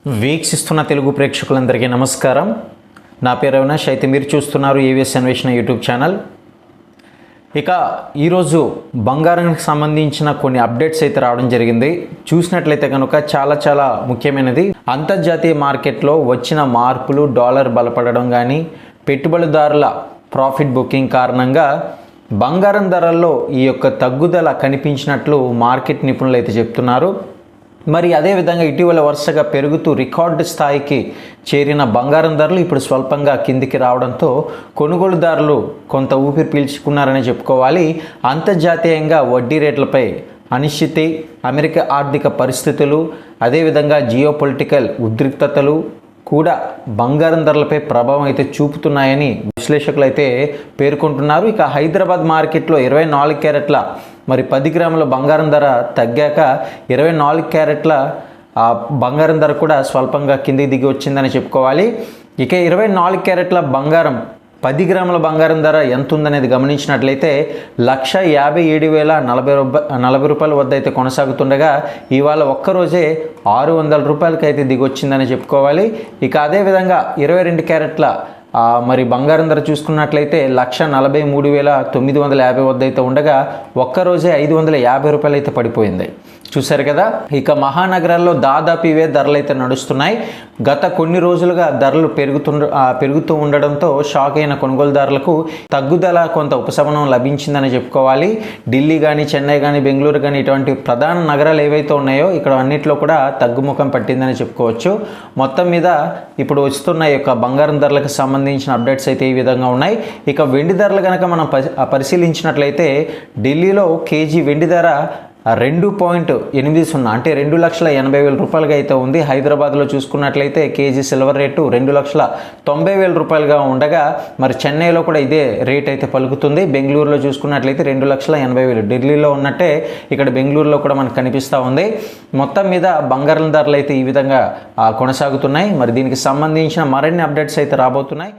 వీక్షిస్తున్న తెలుగు ప్రేక్షకులందరికీ నమస్కారం. నా పేరు అవినాష్. అయితే మీరు చూస్తున్నారు ఏవిఎస్ అన్వేషణ యూట్యూబ్ ఛానల్. ఇక ఈరోజు బంగారానికి సంబంధించిన కొన్ని అప్డేట్స్ అయితే రావడం జరిగింది. చూసినట్లయితే కనుక చాలా ముఖ్యమైనది. అంతర్జాతీయ మార్కెట్లో వచ్చిన మార్పులు, డాలర్ బలపడడం కానీ, పెట్టుబడిదారుల ప్రాఫిట్ బుకింగ్ కారణంగా బంగారం ధరల్లో ఈ యొక్క తగ్గుదల కనిపించినట్లు మార్కెట్ నిపుణులు అయితే చెప్తున్నారు. మరి అదేవిధంగా ఇటీవల వరుసగా పెరుగుతూ రికార్డు స్థాయికి చేరిన బంగారం ధరలు ఇప్పుడు స్వల్పంగా కిందికి రావడంతో కొనుగోలుదారులు కొంత ఊపిరి పీల్చుకున్నారని చెప్పుకోవాలి. అంతర్జాతీయంగా వడ్డీ రేట్లపై అనిశ్చితి, అమెరికా ఆర్థిక పరిస్థితులు, అదేవిధంగా జియోపొలిటికల్ ఉద్రిక్తతలు కూడా బంగారం ధరలపై ప్రభావం అయితే చూపుతున్నాయని విశ్లేషకులు అయితే పేర్కొంటున్నారు. ఇక హైదరాబాద్ మార్కెట్లో 24 క్యారెట్ల 10 గ్రాముల బంగారం ధర తగ్గాక 24 క్యారెట్ల బంగారం ధర కూడా స్వల్పంగా కిందికి దిగి వచ్చిందని చెప్పుకోవాలి. ఇక 24 క్యారెట్ల బంగారం 10 గ్రాముల బంగారం ధర ఎంత ఉందనేది గమనించినట్లయితే 1,57,040 రూపాయల వద్ద అయితే కొనసాగుతుండగా ఇవాళ ఒక్కరోజే 600 రూపాయలకి అయితే దిగి వచ్చిందని చెప్పుకోవాలి. ఇక అదేవిధంగా 22 క్యారెట్ల బంగారం ధర చూసుకున్నట్లయితే 1,43,950 వద్ద అయితే ఉండగా ఒక్కరోజే 550 రూపాయలు అయితే పడిపోయింది. చూశారు కదా. ఇక మహానగరాల్లో దాదాపు ఇవే ధరలు అయితే నడుస్తున్నాయి. గత కొన్ని రోజులుగా ధరలు పెరుగుతూ ఉండడంతో షాక్ అయిన కొనుగోలుదారులకు తగ్గుదల కొంత ఉపశమనం లభించిందని చెప్పుకోవాలి. ఢిల్లీ కానీ, చెన్నై కానీ, బెంగళూరు కానీ ఇటువంటి ప్రధాన నగరాలు ఏవైతే ఉన్నాయో ఇక్కడ అన్నింటిలో కూడా తగ్గుముఖం పట్టిందని చెప్పుకోవచ్చు. మొత్తం మీద ఇప్పుడు వస్తున్న యొక్క బంగారం ధరలకు సంబంధించిన అప్డేట్స్ అయితే ఈ విధంగా ఉన్నాయి. ఇక వెండి ధరలు కనుక మనం పరిశీలించినట్లయితే ఢిల్లీలో కేజీ వెండి ధర 2.80 అంటే 2,80,000 రూపాయలుగా అయితే ఉంది. హైదరాబాద్లో చూసుకున్నట్లయితే కేజీ సిల్వర్ రేటు 2,90,000 రూపాయలుగా ఉండగా చెన్నైలో కూడా ఇదే రేట్ అయితే పలుకుతుంది. బెంగళూరులో చూసుకున్నట్లయితే 2,80,000. ఢిల్లీలో ఉన్నట్టే ఇక్కడ బెంగళూరులో కూడా మనకు కనిపిస్తూ ఉంది. మొత్తం మీద బంగారం ధరలు అయితే ఈ విధంగా కొనసాగుతున్నాయి. దీనికి సంబంధించిన మరిన్ని అప్డేట్స్ అయితే రాబోతున్నాయి.